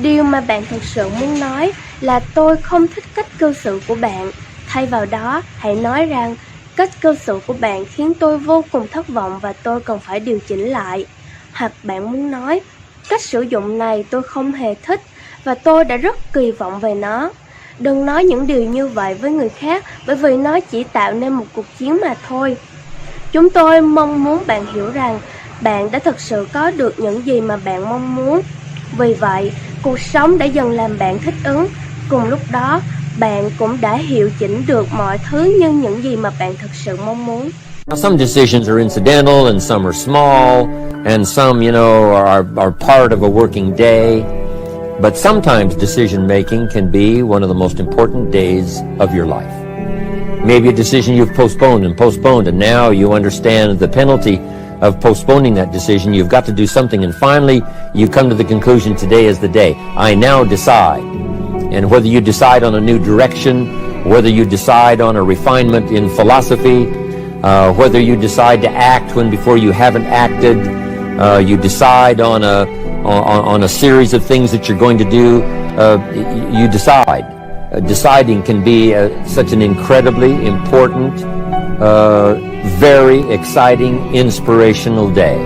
Điều mà bạn thực sự muốn nói là tôi không thích cách cư xử của bạn. Thay vào đó, hãy nói rằng cách cư xử của bạn khiến tôi vô cùng thất vọng và tôi cần phải điều chỉnh lại. Hoặc bạn muốn nói, cách sử dụng này tôi không hề thích và tôi đã rất kỳ vọng về nó. Đừng nói những điều như vậy với người khác bởi vì nó chỉ tạo nên một cuộc chiến mà thôi. Chúng tôi mong muốn bạn hiểu rằng bạn đã thực sự có được những gì mà bạn mong muốn. Vì vậy, cuộc sống đã dần làm bạn thích ứng. Cùng lúc đó, bạn cũng đã hiệu chỉnh được mọi thứ như những gì mà bạn thực sự mong muốn. Now, some decisions are incidental and some are small and some, are part of a working day. But sometimes decision making can be one of the most important days of your life. Maybe a decision you've postponed and now you understand the penalty of postponing that decision. You've got to do something and finally you come to the conclusion today is the day. I now decide. And whether you decide on a new direction, whether you decide on a refinement in philosophy, whether you decide to act when before you haven't acted, you decide on a series of things that you're going to do, you decide. Deciding can be such an incredibly important, very exciting, inspirational day.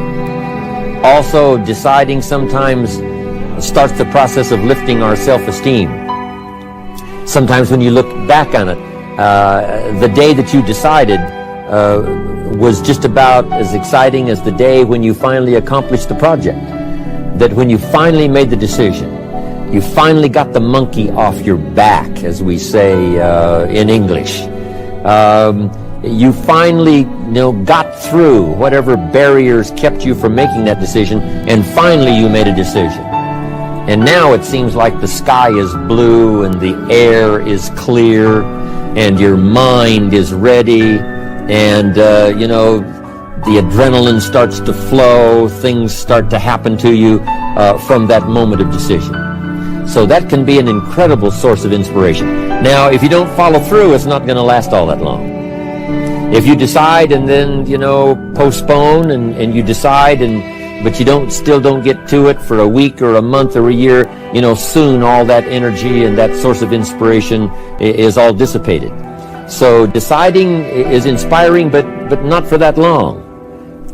Also, deciding sometimes starts the process of lifting our self-esteem. Sometimes when you look back on it, the day that you decided was just about as exciting as the day when you finally accomplished the project. That when you finally made the decision, you finally got the monkey off your back, as we say in English. You finally, got through whatever barriers kept you from making that decision, and finally you made a decision. And now it seems like the sky is blue and the air is clear and your mind is ready and, the adrenaline starts to flow, things start to happen to you from that moment of decision. So that can be an incredible source of inspiration. Now, if you don't follow through, it's not going to last all that long. If you decide and then, postpone and you decide but you still don't get to it for a week or a month or a year, soon all that energy and that source of inspiration is all dissipated. So deciding is inspiring, but not for that long.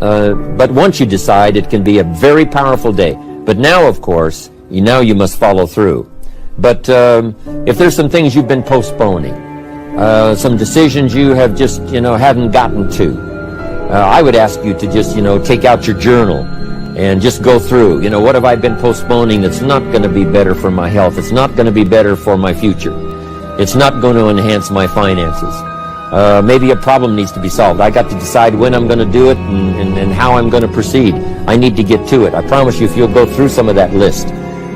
But once you decide, it can be a very powerful day. But now, of course, you must follow through. But if there's some things you've been postponing, some decisions you have just, haven't gotten to, I would ask you to just, take out your journal and just go through, what have I been postponing that's not going to be better for my health? It's not going to be better for my future. It's not going to enhance my finances. Maybe a problem needs to be solved. I got to decide when I'm going to do it and how I'm going to proceed. I need to get to it. I promise you, if you'll go through some of that list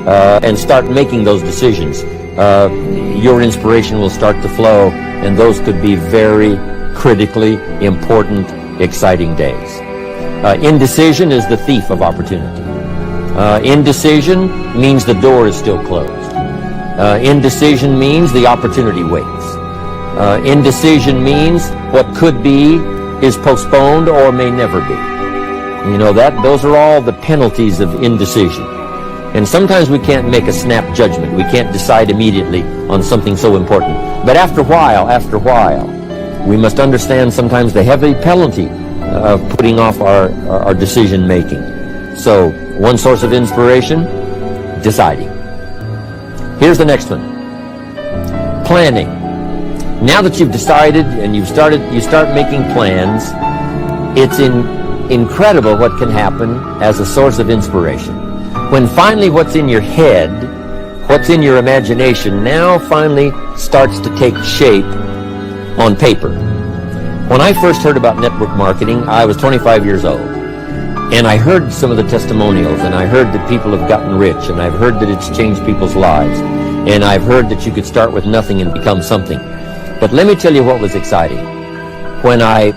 and start making those decisions, your inspiration will start to flow, and those could be very critically important, exciting days. Indecision is the thief of opportunity. Indecision means the door is still closed. Indecision means the opportunity waits. Indecision means what could be is postponed or may never be. Those are all the penalties of indecision. And sometimes we can't make a snap judgment. We can't decide immediately on something so important. But after a while, we must understand sometimes the heavy penalty of putting off our decision making. So, one source of inspiration, deciding. Here's the next one. Planning. Now that you've decided and you start making plans, it's incredible what can happen as a source of inspiration. When finally what's in your head, what's in your imagination, now finally starts to take shape on paper. When I first heard about network marketing, I was 25 years old. And I heard some of the testimonials, and I heard that people have gotten rich, and I've heard that it's changed people's lives. And I've heard that you could start with nothing and become something. But let me tell you what was exciting. When I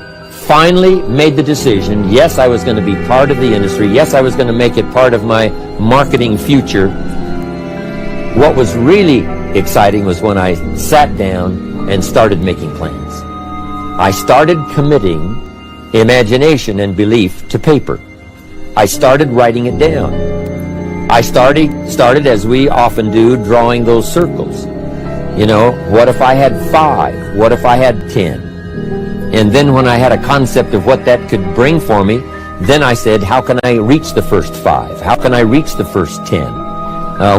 finally made the decision, yes, I was going to be part of the industry, yes, I was going to make it part of my marketing future, what was really exciting was when I sat down and started making plans. I started committing imagination and belief to paper. I started writing it down. I started as we often do, drawing those circles. You know, what if I had 5? What if I had 10? And then when I had a concept of what that could bring for me, then I said, how can I reach the first 5? How can I reach the first 10?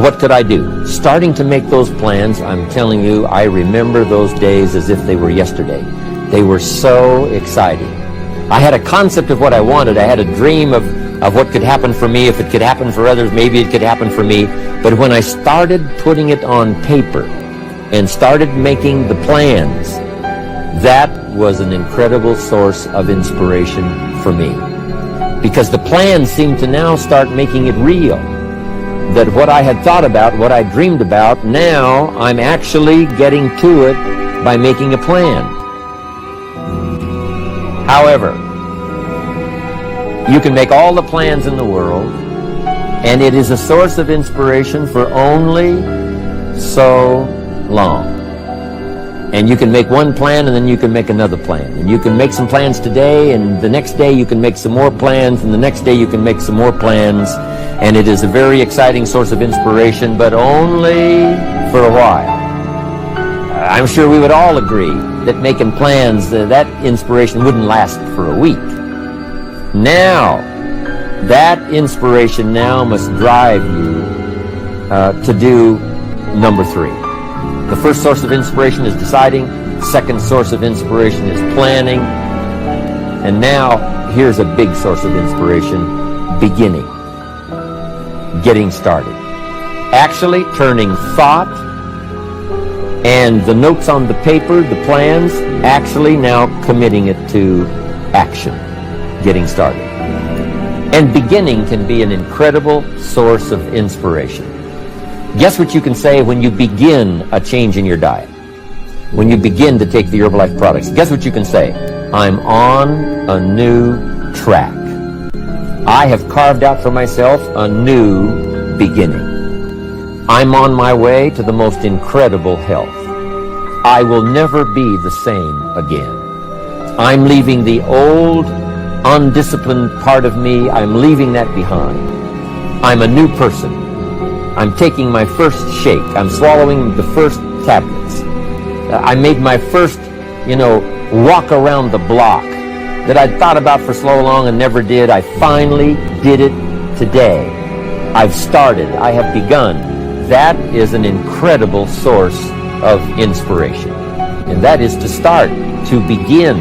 What could I do? Starting to make those plans, I'm telling you, I remember those days as if they were yesterday. They were so exciting. I had a concept of what I wanted. I had a dream of what could happen for me. If it could happen for others, maybe it could happen for me. But when I started putting it on paper and started making the plans, that was an incredible source of inspiration for me. Because the plans seemed to now start making it real. That what I had thought about, what I dreamed about, now I'm actually getting to it by making a plan. However, you can make all the plans in the world, and it is a source of inspiration for only so long. And you can make one plan, and then you can make another plan. And you can make some plans today, and the next day you can make some more plans, and the next day you can make some more plans. And it is a very exciting source of inspiration, but only for a while. I'm sure we would all agree that making plans, that inspiration wouldn't last for a week. Now, that inspiration now must drive you to do number 3. The first source of inspiration is deciding. The second source of inspiration is planning. And now, here's a big source of inspiration, beginning. Getting started. Actually turning thought and the notes on the paper, the plans, actually now committing it to action. Getting started. And beginning can be an incredible source of inspiration. Guess what you can say when you begin a change in your diet? When you begin to take the Herbalife products, guess what you can say? I'm on a new track. I have carved out for myself a new beginning. I'm on my way to the most incredible health. I will never be the same again. I'm leaving the old, undisciplined part of me. I'm leaving that behind. I'm a new person. I'm taking my first shake. I'm swallowing the first tablets. I made my first, walk around the block that I'd thought about for so long and never did. I finally did it today. I've started. I have begun. That is an incredible source of inspiration. And that is to start, to begin.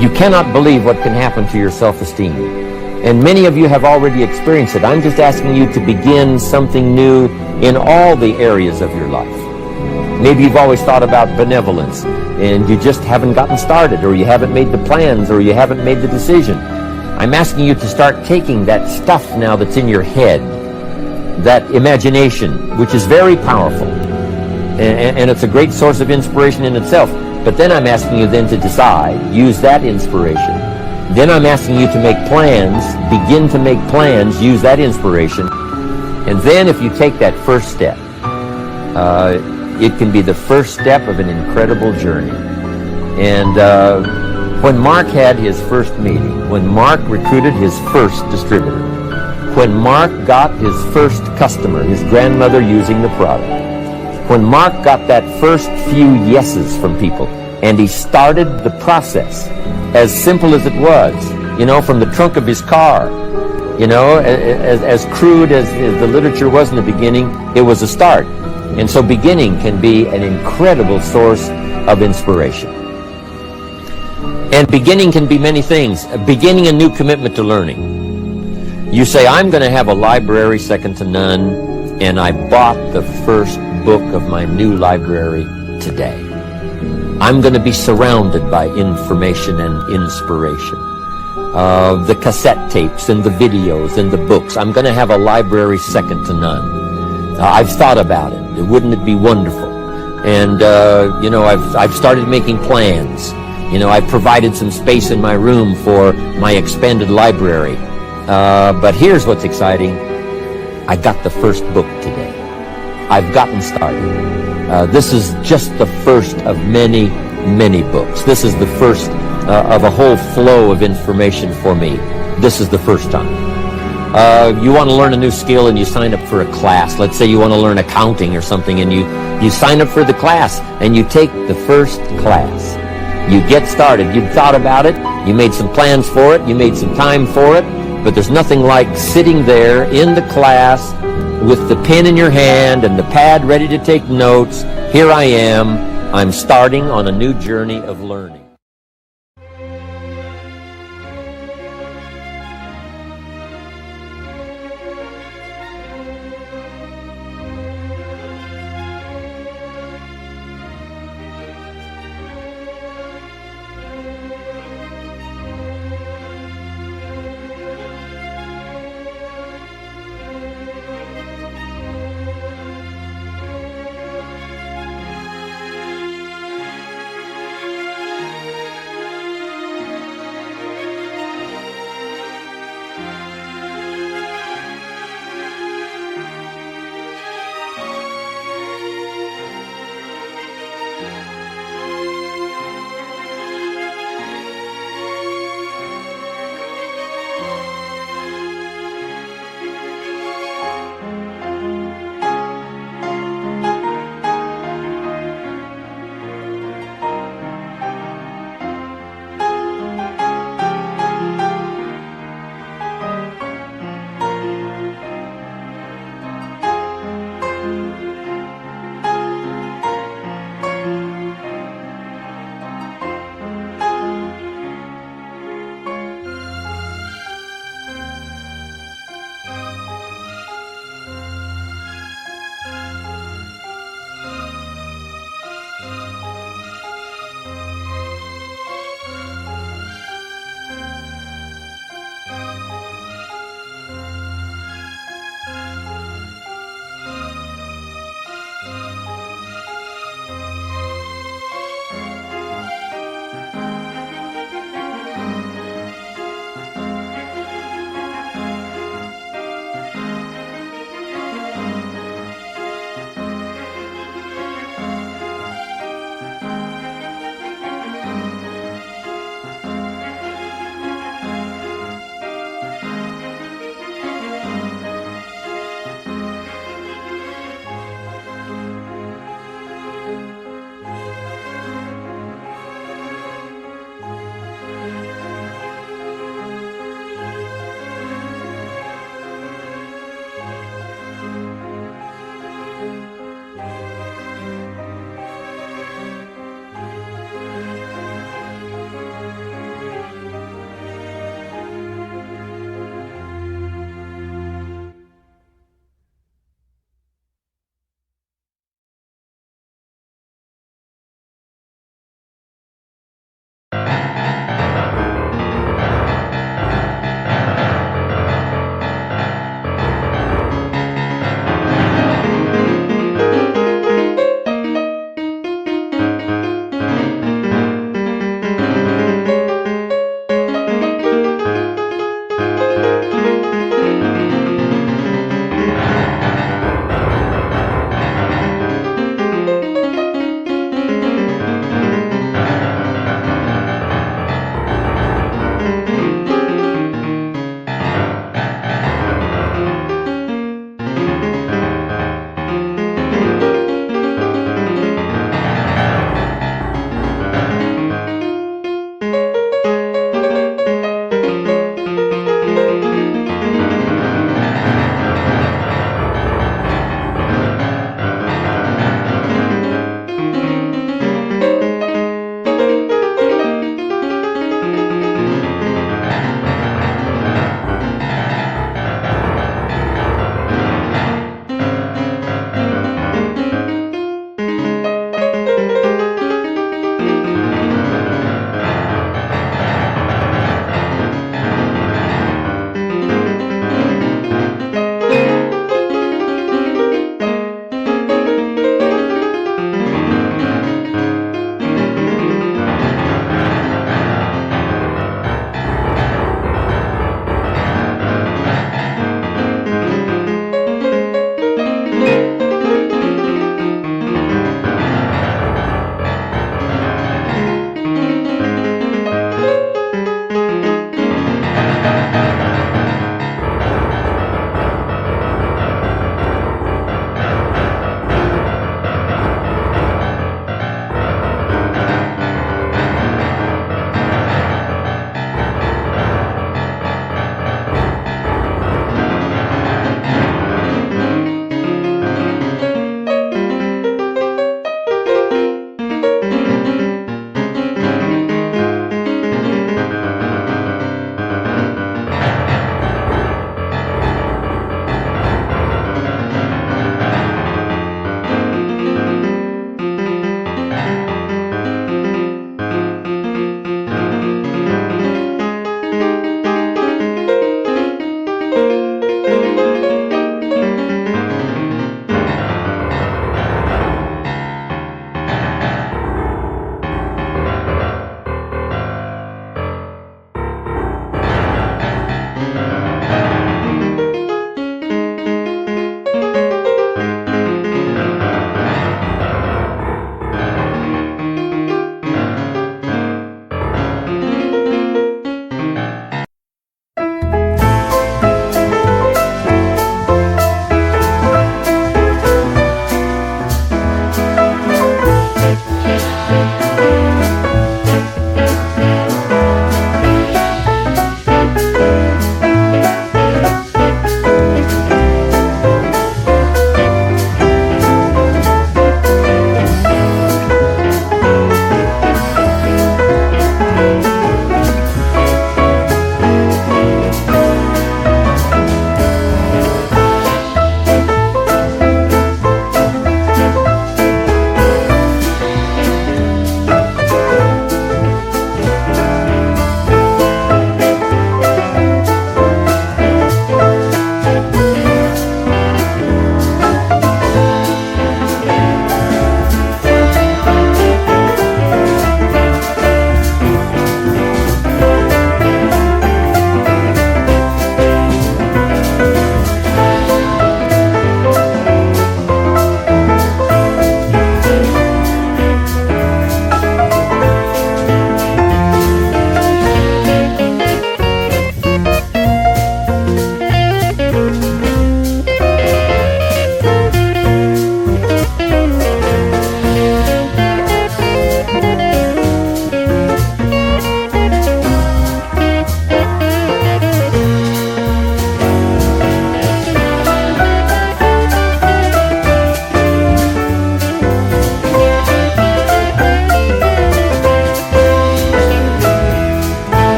You cannot believe what can happen to your self-esteem. And many of you have already experienced it. I'm just asking you to begin something new in all the areas of your life. Maybe you've always thought about benevolence, and you just haven't gotten started, or you haven't made the plans, or you haven't made the decision. I'm asking you to start taking that stuff now that's in your head, that imagination, which is very powerful, and it's a great source of inspiration in itself. But then I'm asking you then to decide, use that inspiration. Then I'm asking you to make plans, begin to make plans, use that inspiration. And then if you take that first step, it can be the first step of an incredible journey. And when Mark had his first meeting, when Mark recruited his first distributor, when Mark got his first customer, his grandmother using the product, when Mark got that first few yeses from people, and he started the process, as simple as it was, from the trunk of his car, as crude as the literature was in the beginning, it was a start. And so beginning can be an incredible source of inspiration. And beginning can be many things. Beginning a new commitment to learning. You say, I'm going to have a library second to none, and I bought the first book of my new library today. I'm going to be surrounded by information and inspiration. The cassette tapes and the videos and the books. I'm going to have a library second to none. I've thought about it. Wouldn't it be wonderful? And, I've started making plans. I've provided some space in my room for my expanded library. But here's what's exciting. I got the first book today. I've gotten started. This is just the first of many, many books. This is the first of a whole flow of information for me. This is the first time. You want to learn a new skill and you sign up for a class. Let's say you want to learn accounting or something, and you sign up for the class and you take the first class. You get started. You thought about it. You made some plans for it. You made some time for it. But there's nothing like sitting there in the class with the pen in your hand and the pad ready to take notes. Here I am. I'm starting on a new journey of learning.